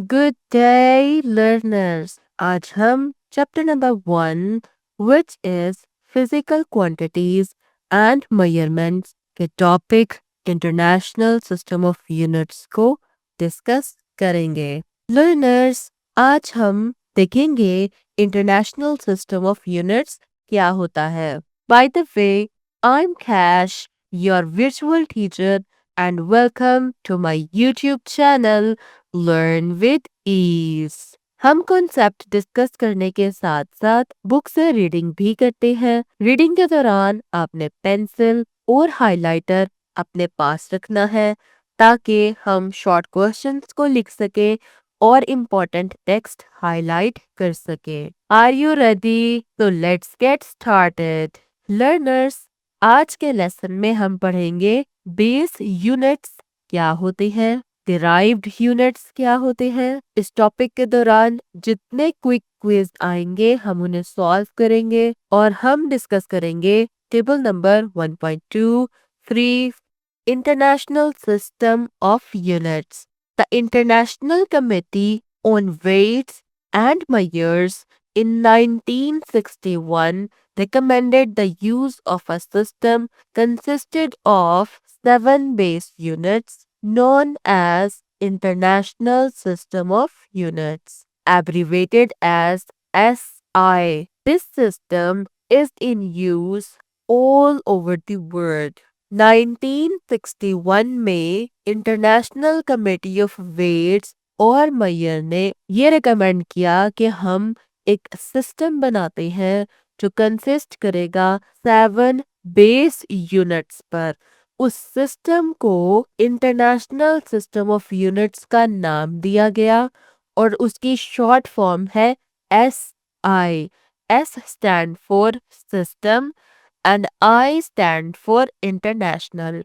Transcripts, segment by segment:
Good day, learners. आज हम chapter number 1, which is physical quantities and measurements के topic International System of Units को discuss करेंगे. Learners, आज हम देखेंगे International System of Units क्या होता है. By the way, I'm Cash, your virtual teacher, and welcome to my YouTube channel learn with ease. हम कॉन्सेप्ट डिस्कस करने के साथ साथ बुक से रीडिंग भी करते हैं. रीडिंग के दौरान आपने पेंसिल और हाइलाइटर अपने पास रखना है ताकि हम शॉर्ट क्वेश्चंस को लिख सके और इम्पोर्टेंट टेक्स्ट हाईलाइट कर सके. Are you ready? तो लेट्स गेट स्टार्टेड. लर्नर्स, आज के लेसन में हम पढ़ेंगे बेस यूनिट्स क्या होते हैं, डिराइव्ड यूनिट्स क्या होते हैं. इस टॉपिक के दौरान जितने क्विक क्विज आएंगे हम उन्हें सॉल्व करेंगे और हम डिस्कस करेंगे table number 1.2, 3, international system of units. The international committee on weights and measures in 1961 recommended the use of a system consisted of 7 base units known as International System of Units, abbreviated as SI. This system is in use all over the world. 1961 में international committee of weights और mayor ने ये recommend किया कि हम एक system बनाते हैं जो कंसिस्ट करेगा 7 बेस यूनिट्स पर. उस सिस्टम को इंटरनेशनल सिस्टम ऑफ यूनिट्स का नाम दिया गया और उसकी शॉर्ट फॉर्म है S I. S stand for system and I stand for international.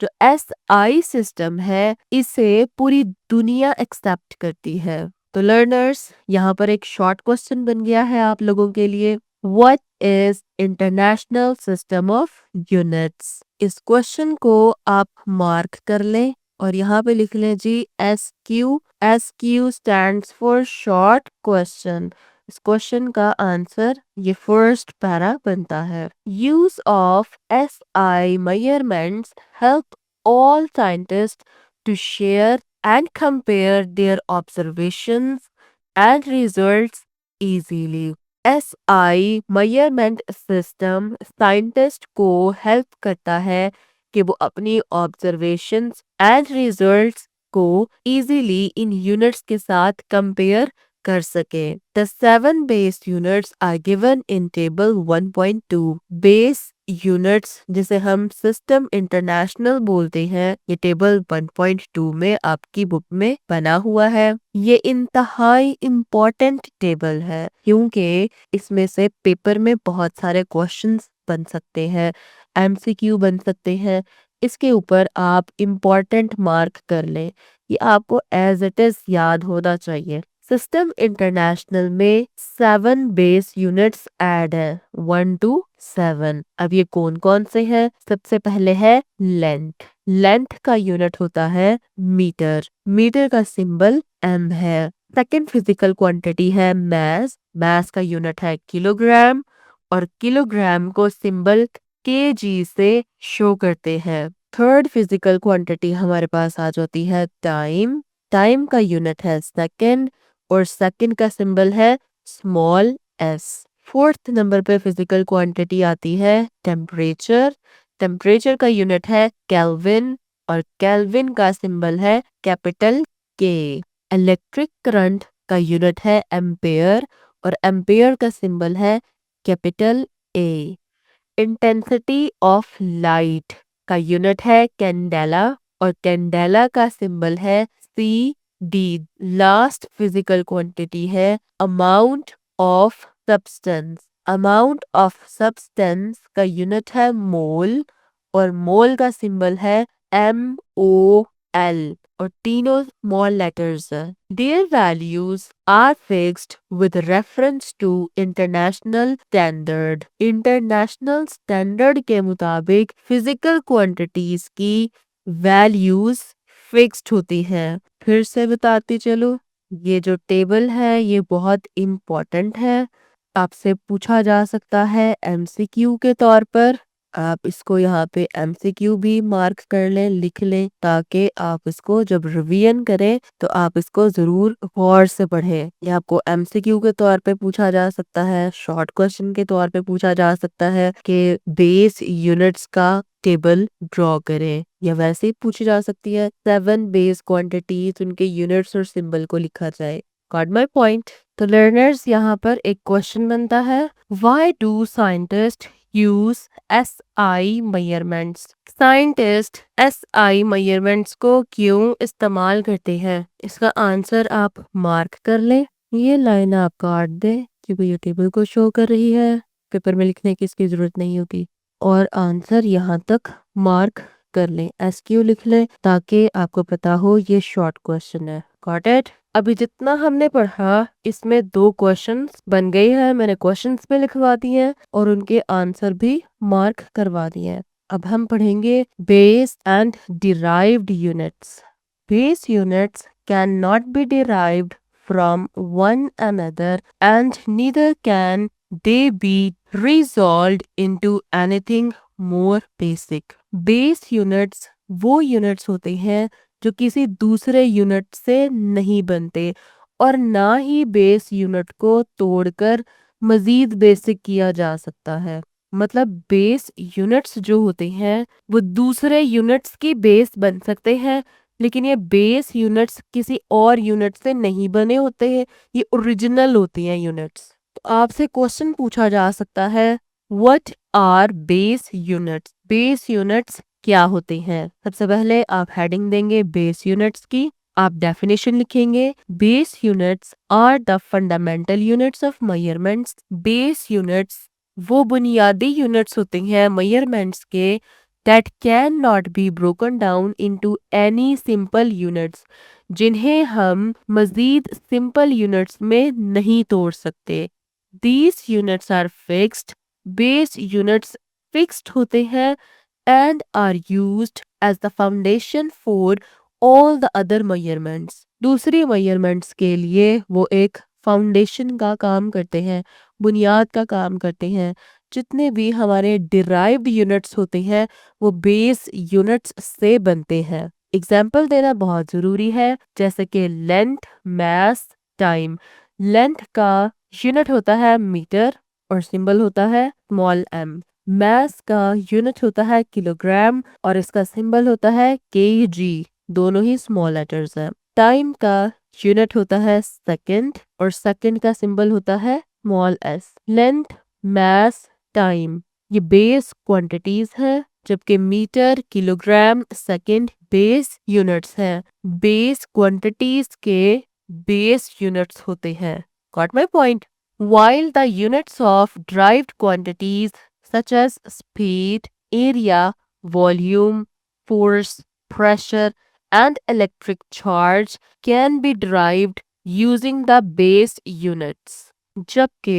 जो एस आई सिस्टम है इसे पूरी दुनिया एक्सेप्ट करती है. तो लर्नर्स, यहाँ पर एक शॉर्ट क्वेश्चन बन गया है आप लोगों के लिए. What is international system of units? इस क्वेश्चन को आप मार्क कर लें और यहाँ पे लिख लें G S Q. S Q stands for short question. इस क्वेश्चन का आंसर ये फर्स्ट पैरा बनता है. Use of S I measurements help all scientists to share and compare their observations and results easily. SI measurement system scientist को help करता है कि वो अपनी ऑब्जर्वेशंस एंड रिजल्ट्स को इजीली इन यूनिट्स के साथ कंपेयर कर सके. The 7 base units are given in table 1.2. Base units जिसे हम सिस्टम इंटरनेशनल बोलते हैं ये टेबल 1.2 में आपकी बुक में बना हुआ है. ये इंतहाई इम्पोर्टेंट टेबल है क्योंकि इसमें से पेपर में बहुत सारे क्वेश्चंस बन सकते हैं, एमसीक्यू बन सकते हैं. इसके ऊपर आप इम्पोर्टेंट मार्क कर लें. ये आपको एज इट इज याद होना चाहिए. सिस्टम इंटरनेशनल में 7 बेस यूनिट्स ऐड है 1 to 7. अब ये कौन कौन से हैं? सबसे पहले है लेंथ. लेंथ का यूनिट होता है मीटर. मीटर का सिंबल एम है. सेकेंड फिजिकल क्वांटिटी है मैस. मैस का यूनिट है किलोग्राम और किलोग्राम को सिंबल केजी से शो करते हैं. थर्ड फिजिकल क्वांटिटी हमारे पास आ जाती है टाइम. टाइम का यूनिट है सेकेंड और सेकंड का सिंबल है स्मॉल एस. फोर्थ नंबर पे फिजिकल क्वांटिटी आती है टेम्परेचर. टेम्परेचर का यूनिट है केल्विन और केल्विन का सिंबल है कैपिटल के. इलेक्ट्रिक करंट का यूनिट है एम्पेयर और एम्पेयर का सिंबल है capital A. Intensity of light का यूनिट है कैंडेला और कैंडेला का सिंबल है C D. Last physical quantity है amount of substance. Amount of substance का यूनिट है मोल और मोल का सिंबल है MOL और तीनों स्मॉल लेटर्स है. Their values are fixed with reference to international standard. International standard के मुताबिक फिजिकल क्वांटिटीज की वैल्यूज फिक्स्ड होती हैं. फिर से बताती चलो. ये जो टेबल है ये बहुत इम्पोर्टेंट है, आपसे पूछा जा सकता है एमसीक्यू के तौर पर। आप इसको यहाँ पे एमसीक्यू भी मार्क कर लें, लिख लें, ताकि आप इसको जब रिवीजन करें तो आप इसको जरूर गौर से पढ़ें। ये आपको एमसीक्यू के तौर पे पूछा जा सकता है, शॉर्ट क्वेश्चन के तौर पे पूछा जा सकता है कि बेस यूनिट्स का टेबल ड्रॉ करें, या वैसे ही पूछी जा सकती है 7 बेस क्वांटिटीज, उनके यूनिट्स और सिंबल को लिखा जाए। Got my point. तो लर्नर्स यहाँ पर एक क्वेश्चन बनता है, why do scientist use SI measurements? Scientist SI measurements को क्यों इस्तेमाल करते हैं? इसका आंसर आप मार्क कर लें। ये लाइन आप काट दें क्योंकि ये टेबल को शो कर रही है, पेपर में लिखने की इसकी जरूरत नहीं होगी। और आंसर यहाँ तक मार्क कर लें, SQ लिख लें, ताकि आपको पता हो ये शॉर्ट क्वेश्चन है। Got it? अभी जितना हमने पढ़ा इसमें 2 क्वेश्चंस बन गए हैं, मैंने क्वेश्चंस पे लिखवा दिए हैं और उनके आंसर भी मार्क करवा दिए हैं। अब हम पढ़ेंगे base and derived units. Base units can not B derived from one another and neither can they be resolved into anything more basic। Base units वो यूनिट्स होते हैं जो किसी दूसरे यूनिट से नहीं बनते, और ना ही बेस यूनिट को तोड़कर मजीद बेसिक किया जा सकता है। मतलब बेस यूनिट्स जो होते हैं वो दूसरे यूनिट्स की बेस बन सकते हैं, लेकिन ये बेस यूनिट्स किसी और यूनिट से नहीं बने होते हैं, ये ओरिजिनल होती हैं यूनिट्स। तो आपसे क्वेश्चन पूछा जा सकता है, what are base units? Base units क्या होते हैं? सबसे पहले आप हेडिंग देंगे बेस यूनिट्स की, आप डेफिनेशन लिखेंगे, base units are the fundamental units of measurements. Base units वो बुनियादी यूनिट्स होते हैं मेजरमेंट्स के, that can not be broken down into any simple units, जिन्हें हम मजीद सिंपल यूनिट्स में नहीं तोड़ सकते। These units are fixed। Base units fixed होते हैं and are used as the foundation for all the other measurements। दूसरी measurements के लिए वो एक फाउंडेशन का काम करते हैं, बुनियाद का काम करते हैं। जितने भी हमारे डिराइव्ड यूनिट्स होते हैं वो बेस यूनिट्स से बनते हैं। एग्जाम्पल देना बहुत ज़रूरी है, जैसे कि लेंथ, मास, टाइम। लेंथ का यूनिट होता है मीटर और सिंबल होता है स्मॉल m। मास का यूनिट होता है किलोग्राम और इसका सिंबल होता है kg, दोनों ही स्मॉल लेटर्स हैं। टाइम का यूनिट होता है सेकंड और सेकंड का सिंबल होता है small s। Length, mass, time ये बेस क्वांटिटीज हैं, जबकि metre, kilogram, second base units हैं। बेस क्वांटिटीज के बेस यूनिट्स होते हैं। Got my point? While the units of derived quantities such as speed, area, volume, force, pressure, and electric charge can be derived using the base units। जबकि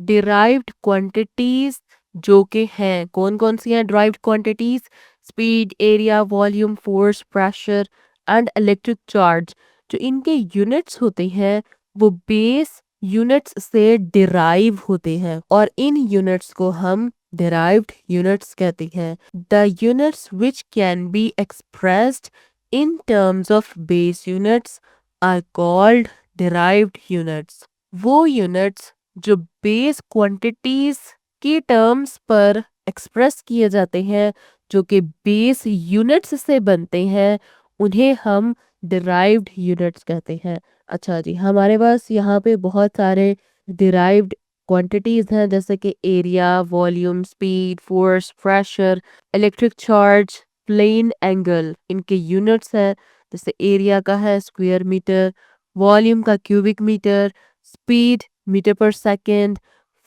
derived quantities जो कि हैं, कौन कौन सी हैं derived quantities? Speed, area, volume, force, pressure and electric charge, जो इनके units होते हैं वो बेस यूनिट्स से डिराइव होते हैं, और इन यूनिट्स को हम डिराइव्ड यूनिट्स कहते हैं। The units which can be expressed in terms of base units are called derived units. वो यूनिट्स जो बेस क्वांटिटीज की टर्म्स पर एक्सप्रेस किए जाते हैं, जो कि बेस यूनिट्स से बनते हैं, उन्हें हम डिराइव्ड यूनिट्स कहते हैं। अच्छा जी, हमारे पास यहाँ पे बहुत सारे डिराइव्ड क्वांटिटीज हैं, जैसे कि area, volume, speed, force, pressure, electric charge, plane angle, इनके यूनिट्स हैं। जैसे एरिया का है स्क्वायर मीटर, वॉल्यूम का cubic metre, speed metre per second,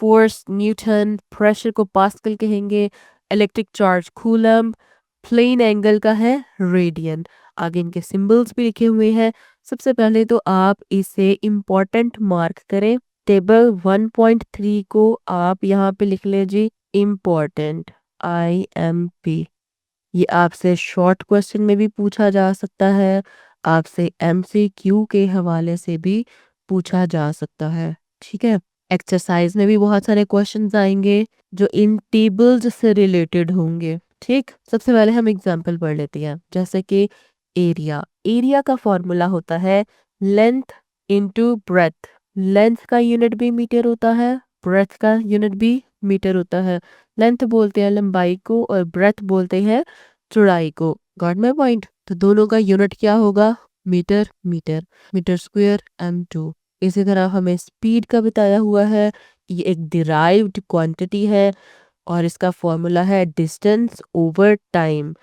force newton, pressure को पास्कल कहेंगे, electric charge coulomb, plane angle का है रेडियन। आगे इनके सिंबल्स भी लिखे हुए हैं। सबसे पहले तो आप इसे इम्पोर्टेंट मार्क करें। टेबल 1.3 को आप यहाँ पे लिख लीजिए इम्पोर्टेंट, IMP। ये आपसे शॉर्ट क्वेश्चन में भी पूछा जा सकता है, आपसे MCQ के हवाले से भी पूछा जा सकता है। ठीक है, एक्सरसाइज में भी बहुत सारे क्वेश्चंस आएंगे जो इन टेबल्स से रिलेटेड होंगे। ठीक, सबसे पहले हम एग्जांपल पढ़ लेते हैं, जैसे कि एरिया। एरिया का फॉर्मूला होता है लेंथ इनटू ब्रेथ। लेंथ का यूनिट भी मीटर होता है, ब्रेथ का यूनिट भी मीटर होता है। लेंथ बोलते हैं लंबाई को और ब्रेथ बोलते हैं चौड़ाई को। Got my point? तो दोनों का यूनिट क्या होगा? Metre metre. Metre square m2। इसी तरह हमें स्पीड का बताया हुआ है, ये एक डिराइव्ड क्वांटिटी है और इसका फॉर्मूला है डिस्टेंस ओवर टाइम।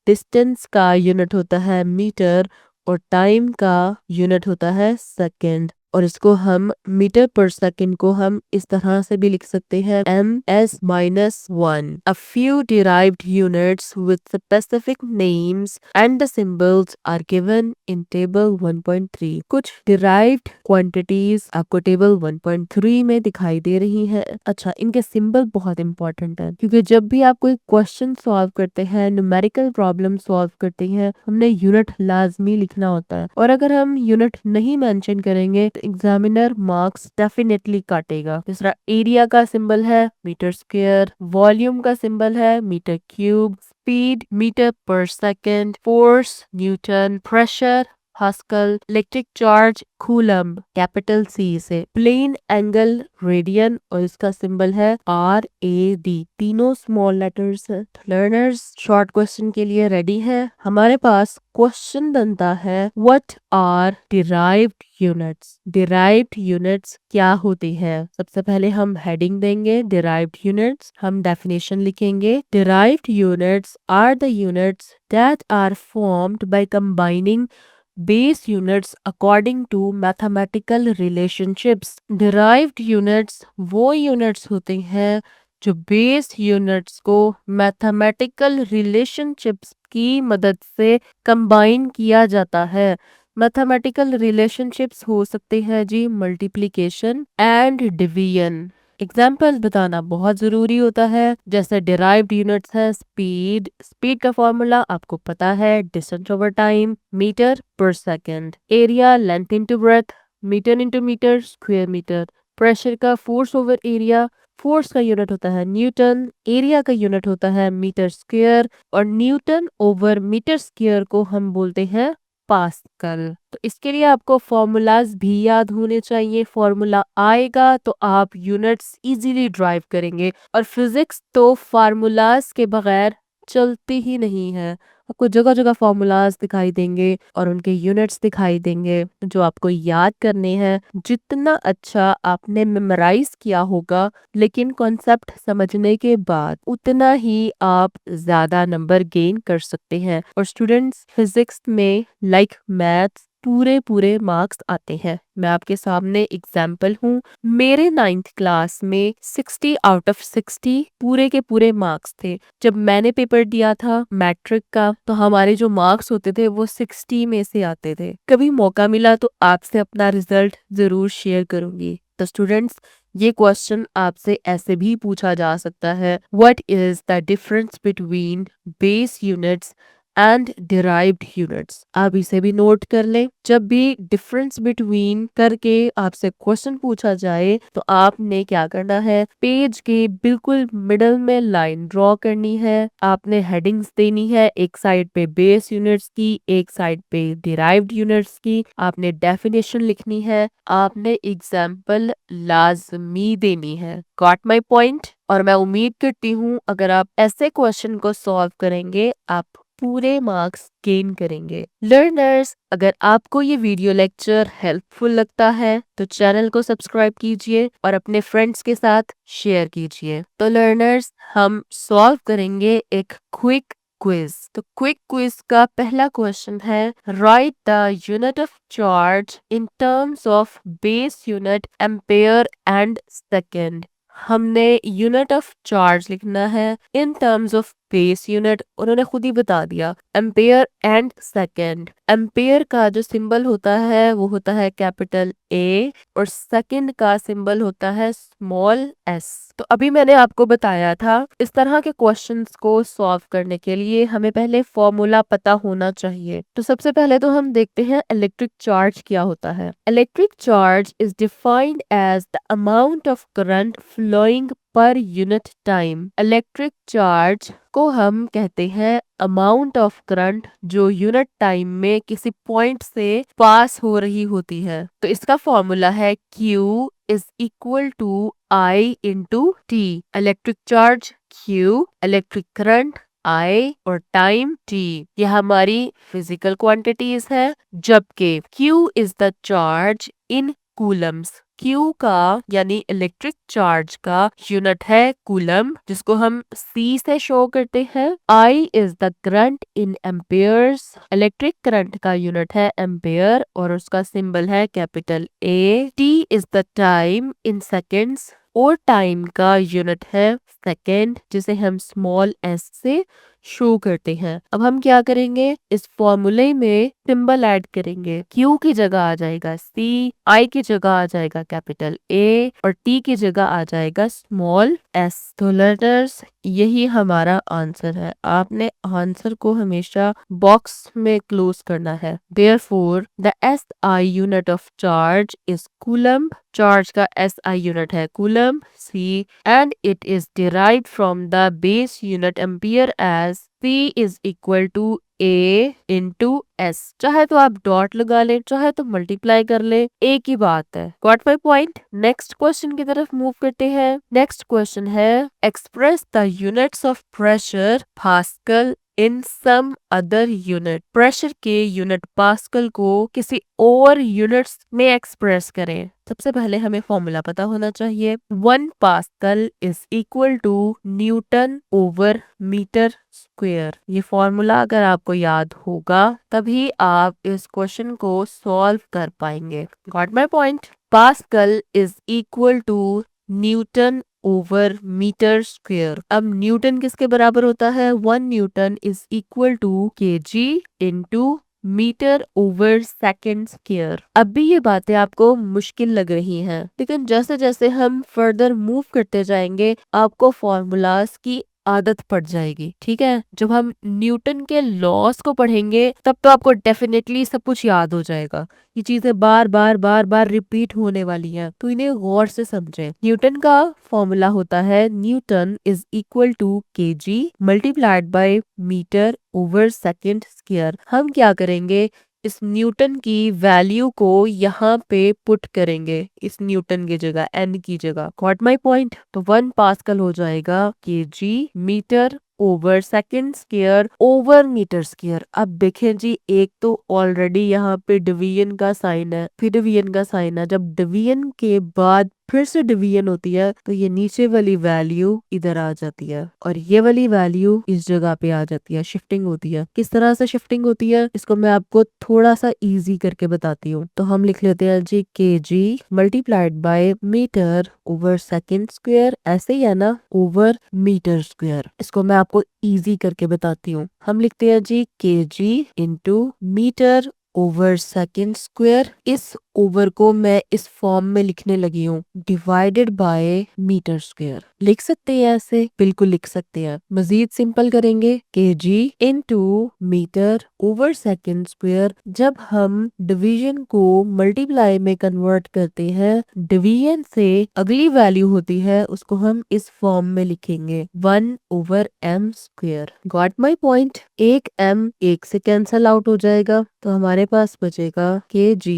डिस्टेंस का यूनिट होता है मीटर और टाइम का यूनिट होता है सेकंड। और इसको हम मीटर पर सेकंड को हम इस तरह से भी लिख सकते हैं ms-1। A few derived units with specific names and the symbols are given in table 1.3। कुछ derived quantities आपको टेबल 1.3 में दिखाई दे रही हैं। अच्छा, इनके सिंबल बहुत इंपॉर्टेंट है, क्योंकि जब भी आप कोई क्वेश्चन सॉल्व करते हैं, न्यूमेरिकल प्रॉब्लम सॉल्व करते हैं, हमने यूनिट लाजमी लिखना होता है। और अगर हम यूनिट नहीं मेंशन करेंगे तो एग्जामिनर मार्क्स डेफिनेटली काटेगा। दूसरा, एरिया का सिंबल है मीटर स्क्वायर, वॉल्यूम का सिंबल है metre cube, speed metre per second, force newton, pressure pascal, electric charge coulomb, capital C से, प्लेन एंगल रेडियन और इसका सिंबल है RAD। तीनों स्मॉल लेटर्स है। लर्नर्स शॉर्ट क्वेश्चन के लिए रेडी है? हमारे पास क्वेश्चन बनता है what are derived units. Derived units क्या होती है? सबसे पहले हम हेडिंग देंगे डिराइव्ड यूनिट्स, हम डेफिनेशन लिखेंगे derived units are the units that are formed by combining base units according to mathematical relationships। derived units वो units होते हैं जो base units को mathematical relationships की मदद से combine किया जाता है। mathematical relationships हो सकते हैं जी multiplication and division। एग्जाम्पल्स बताना बहुत जरूरी होता है। जैसे डिराइव्ड यूनिट्स है स्पीड। स्पीड का फॉर्मूला आपको पता है distance over time metre per second. Area length into breadth, metre into metre square metre. Pressure का फोर्स ओवर एरिया, फोर्स का यूनिट होता है न्यूटन, एरिया का यूनिट होता है मीटर स्क्वायर और न्यूटन ओवर मीटर स्क्वायर को हम बोलते हैं पास्कल। तो इसके लिए आपको फॉर्मूलाज भी याद होने चाहिए। फॉर्मूला आएगा तो आप यूनिट्स इजीली ड्राइव करेंगे। और फिजिक्स तो फार्मूलाज के बगैर चलती ही नहीं है। आपको जगह जगह फॉर्मूलाज दिखाई देंगे और उनके यूनिट्स दिखाई देंगे जो आपको याद करने हैं। जितना अच्छा आपने मेमोराइज किया होगा, लेकिन कॉन्सेप्ट समझने के बाद उतना ही आप ज्यादा नंबर गेन कर सकते हैं। और स्टूडेंट्स, फिजिक्स में लाइक मैथ्स पूरे पूरे मार्क्स आते हैं। मैं आपके सामने एग्जाम्पल हूँ। मेरे 9th क्लास में 60 आउट ऑफ 60 पूरे के पूरे मार्क्स थे। जब मैंने पेपर दिया था मैट्रिक का, तो हमारे जो मार्क्स होते थे वो 60 में से आते थे। कभी मौका मिला तो आपसे अपना रिजल्ट जरूर शेयर करूंगी। तो स्टूडेंट्स, ये क्वेश्चन आपसे ऐसे भी पूछा जा सकता है, what is the difference between base units and derived units. आप इसे भी नोट कर लें। जब भी डिफरेंस बिटवीन करके आपसे क्वेश्चन पूछा जाए तो आपने क्या करना है, पेज के बिल्कुल मिडल में लाइन ड्रॉ करनी है। आपने हेडिंग्स देनी है, एक साइड पे बेस यूनिट्स की, एक साइड पे डिराइव्ड यूनिट्स की। आपने डेफिनेशन लिखनी है, आपने एग्जाम्पल लाजमी देनी है। Got my point? और मैं उम्मीद करती हूँ अगर आप ऐसे क्वेश्चन को सॉल्व करेंगे आप पूरे मार्क्स गेन करेंगे। लर्नर्स, अगर आपको ये वीडियो लेक्चर हेल्पफुल लगता है तो चैनल को सब्सक्राइब कीजिए और अपने फ्रेंड्स के साथ शेयर कीजिए। तो लर्नर्स, हम सॉल्व करेंगे एक क्विक क्विज। तो क्विक क्विज का पहला क्वेश्चन है, right the unit of charge in terms of base unit ampere and second. हमने यूनिट ऑफ चार्ज लिखना है इन टर्म्स ऑफ बेस यूनिट उन्होंने खुद ही बता दिया, एम्पेयर एंड सेकंड। एम्पेयर का जो सिंबल होता है वो होता है कैपिटल ए और सेकंड का सिंबल होता है स्मॉल एस। तो अभी मैंने आपको बताया था इस तरह के क्वेश्चंस को सॉल्व करने के लिए हमें पहले फॉर्मूला पता होना चाहिए। तो सबसे पहले तो हम देखते हैं इलेक्ट्रिक चार्ज क्या होता है। Electric charge is defined as the amount of current flowing per unit time. Electric charge को हम कहते हैं अमाउंट ऑफ करंट जो यूनिट टाइम में किसी पॉइंट से पास हो रही होती है। तो इसका फॉर्मूला है Q is equal to I into T. Electric charge Q, electric current I और टाइम T, ये हमारी फिजिकल क्वांटिटीज है। जबकि Q is the charge in coulombs. Q का यानी इलेक्ट्रिक चार्ज का यूनिट है कूलम, जिसको हम C से शो करते हैं। I is the current in amperes. Electric current का यूनिट है एम्पेयर और उसका सिंबल है capital A। T is the time in seconds और टाइम का यूनिट है सेकेंड, जिसे हम स्मॉल s से शो करते हैं। अब हम क्या करेंगे, इस फॉर्मूले में सिंबल ऐड करेंगे। Q की जगह आ जाएगा C, I की जगह आ जाएगा कैपिटल A और T की जगह आ जाएगा स्मॉल s। तो लर्नर्स यही हमारा आंसर है। आपने आंसर को हमेशा बॉक्स में क्लोज करना है। Therefore, the SI unit of charge is coulomb. Charge का SI यूनिट है coulomb C and it is derived from the base unit ampere as C is equal to A into S। चाहे तो आप dot लगा लें, चाहे तो multiply कर लें, एक ही बात है। Got my point. Next question की तरफ मूव करते हैं। नेक्स्ट क्वेश्चन है express the units of pressure pascal in some other unit. Pressure के यूनिट पास्कल को किसी और यूनिट्स में एक्सप्रेस करें। सबसे पहले हमें फॉर्मूला पता होना चाहिए। 1 pascal is equal to newton over metre square. ये फॉर्मूला अगर आपको याद होगा तभी आप इस क्वेश्चन को सॉल्व कर पाएंगे। Got my point. Pascal is equal to newton over metre square. अब न्यूटन किसके बराबर होता है? 1 newton is equal to kg into metre over second square. अब भी ये बातें आपको मुश्किल लग रही हैं, लेकिन जैसे जैसे हम फर्दर मूव करते जाएंगे आपको फॉर्मूलाज की आदत पड़ जाएगी। ठीक है, जब हम न्यूटन के लॉस को पढ़ेंगे तब तो आपको डेफिनेटली सब कुछ याद हो जाएगा। ये चीजें बार बार रिपीट होने वाली हैं, तो इन्हें गौर से समझें। न्यूटन का फॉर्मूला होता है newton is equal to kg multiplied by metre over second square. हम क्या करेंगे, इस न्यूटन की वैल्यू को यहाँ पे पुट करेंगे, इस न्यूटन की जगह n की जगह। Got my point. तो 1 पास्कल हो जाएगा kg metre over second square over metre square. अब देखें जी, एक तो ऑलरेडी यहाँ पे डिवीजन का साइन है, फिर डिवीजन का साइन है। जब डिवीजन के बाद फिर से डिवीजन होती है तो ये नीचे वाली वैल्यू इधर आ जाती है और ये वाली वैल्यू इस जगह पे आ जाती है, शिफ्टिंग होती है। किस तरह से शिफ्टिंग होती है इसको मैं आपको थोड़ा सा इजी करके बताती हूँ। तो हम लिख लेते हैं जी kg multiplied by metre over second square, ऐसे ही है ना, ओवर मीटर स्क्वायर। इसको मैं आपको इजी करके बताती हूँ। हम लिखते हैं जी kg into metre over second square. इस ओवर को मैं इस फॉर्म में लिखने लगी हूँ, डिवाइडेड बाय मीटर स्क्वायर। लिख सकते हैं ऐसे, बिल्कुल लिख सकते हैं। मजीद सिंपल करेंगे, kg into metre over second square. जब हम डिवीजन को मल्टीप्लाई में कन्वर्ट करते हैं, डिवीजन से अगली वैल्यू होती है उसको हम इस फॉर्म में लिखेंगे 1 over m square. Got my point. एक m एक से कैंसल आउट हो जाएगा तो हमारे पास बचेगा kg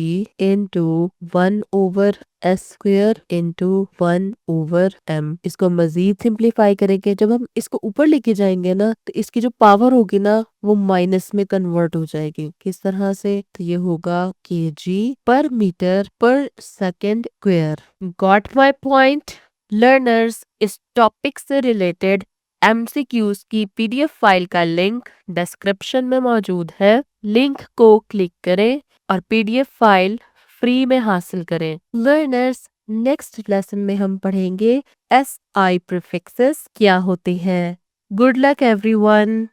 into 1 over s square into 1 over m। इसको मजीद सिंप्लीफाई करेंगे, जब हम इसको ऊपर लेके जाएंगे ना तो इसकी जो पावर होगी ना वो माइनस में कन्वर्ट हो जाएगी। किस तरह से? तो ये होगा kg पर metre per second square. Got my point. Learners, इस टॉपिक से रिलेटेड MCQs की PDF फाइल का लिंक डिस्क्रिप्शन में मौजूद है। लिंक को क्लिक करें और PDF फाइल फ्री में हासिल करें। लर्नर्स, नेक्स्ट लेसन में हम पढ़ेंगे SI प्रीफिक्सेस क्या होते हैं। Good luck everyone.